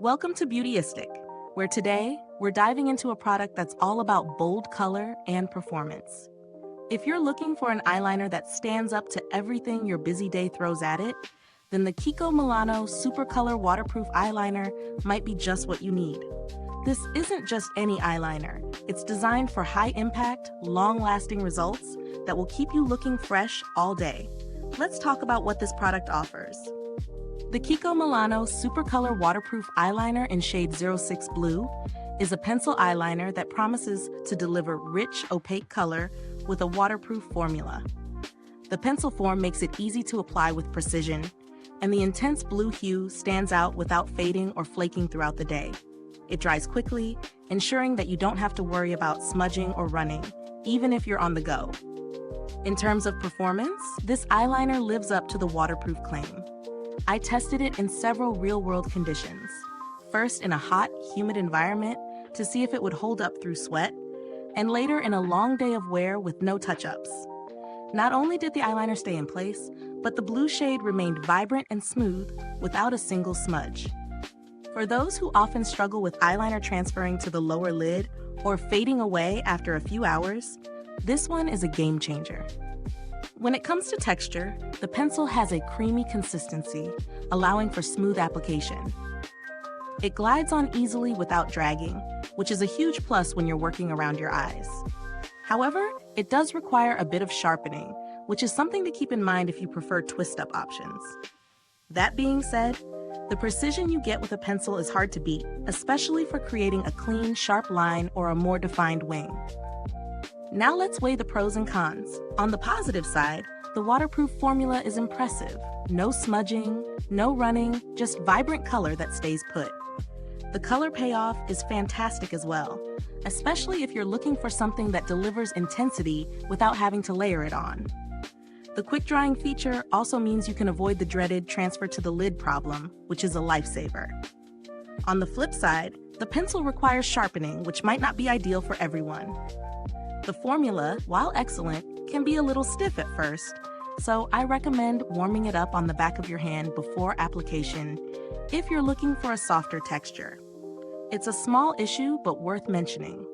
Welcome to Beautyistic, where today we're diving into a product that's all about bold color and performance. If you're looking for an eyeliner that stands up to everything your busy day throws at it, then the Kiko Milano Super Color Waterproof Eyeliner might be just what you need. This isn't just any eyeliner. It's designed for high-impact, long-lasting results that will keep you looking fresh all day. Let's talk about what this product offers. The Kiko Milano Super Color Waterproof Eyeliner in shade 06 Blue is a pencil eyeliner that promises to deliver rich, opaque color with a waterproof formula. The pencil form makes it easy to apply with precision, and the intense blue hue stands out without fading or flaking throughout the day. It dries quickly, ensuring that you don't have to worry about smudging or running, even if you're on the go. In terms of performance, this eyeliner lives up to the waterproof claim. I tested it in several real-world conditions. First in a hot, humid environment to see if it would hold up through sweat, and later in a long day of wear with no touch-ups. Not only did the eyeliner stay in place, but the blue shade remained vibrant and smooth without a single smudge. For those who often struggle with eyeliner transferring to the lower lid or fading away after a few hours, this one is a game changer. When it comes to texture, the pencil has a creamy consistency, allowing for smooth application. It glides on easily without dragging, which is a huge plus when you're working around your eyes. However, it does require a bit of sharpening, which is something to keep in mind if you prefer twist-up options. That being said, the precision you get with a pencil is hard to beat, especially for creating a clean, sharp line or a more defined wing. Now let's weigh the pros and cons. On the positive side, the waterproof formula is impressive. No smudging, no running, just vibrant color that stays put. The color payoff is fantastic as well, especially if you're looking for something that delivers intensity without having to layer it on. The quick drying feature also means you can avoid the dreaded transfer to the lid problem, which is a lifesaver. On the flip side, the pencil requires sharpening, which might not be ideal for everyone. The formula, while excellent, can be a little stiff at first, so I recommend warming it up on the back of your hand before application if you're looking for a softer texture. It's a small issue, but worth mentioning.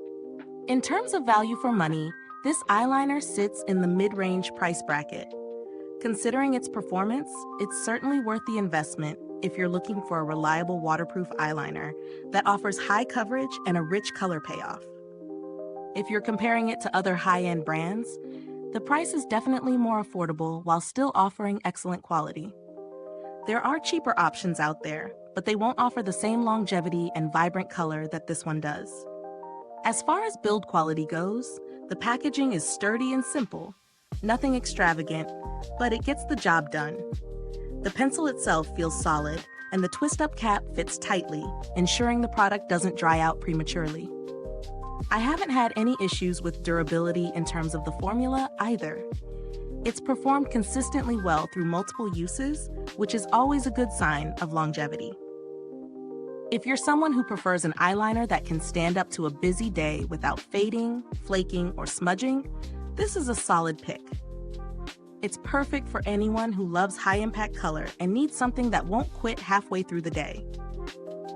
In terms of value for money, this eyeliner sits in the mid-range price bracket. Considering its performance, it's certainly worth the investment if you're looking for a reliable waterproof eyeliner that offers high coverage and a rich color payoff. If you're comparing it to other high-end brands, the price is definitely more affordable while still offering excellent quality. There are cheaper options out there, but they won't offer the same longevity and vibrant color that this one does. As far as build quality goes, the packaging is sturdy and simple, nothing extravagant, but it gets the job done. The pencil itself feels solid, and the twist-up cap fits tightly, ensuring the product doesn't dry out prematurely. I haven't had any issues with durability in terms of the formula either. It's performed consistently well through multiple uses, which is always a good sign of longevity. If you're someone who prefers an eyeliner that can stand up to a busy day without fading, flaking, or smudging, this is a solid pick. It's perfect for anyone who loves high-impact color and needs something that won't quit halfway through the day.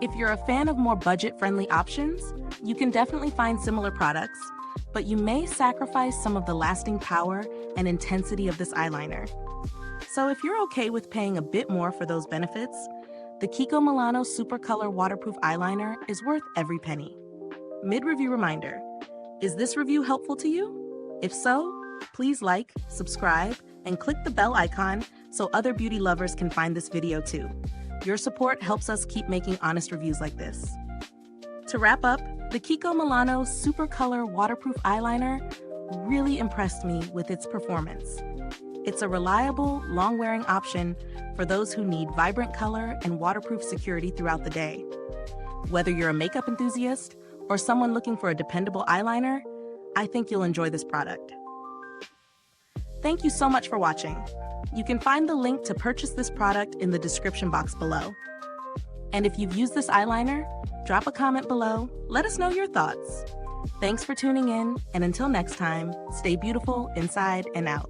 If you're a fan of more budget-friendly options, you can definitely find similar products, but you may sacrifice some of the lasting power and intensity of this eyeliner. So if you're okay with paying a bit more for those benefits, the Kiko Milano Super Color Waterproof Eyeliner is worth every penny. Mid-review reminder, is this review helpful to you? If so, please like, subscribe, and click the bell icon so other beauty lovers can find this video too. Your support helps us keep making honest reviews like this. To wrap up, the Kiko Milano Super Color Waterproof Eyeliner really impressed me with its performance. It's a reliable, long-wearing option for those who need vibrant color and waterproof security throughout the day. Whether you're a makeup enthusiast or someone looking for a dependable eyeliner, I think you'll enjoy this product. Thank you so much for watching. You can find the link to purchase this product in the description box below. And if you've used this eyeliner, drop a comment below, let us know your thoughts. Thanks for tuning in, and until next time, stay beautiful inside and out.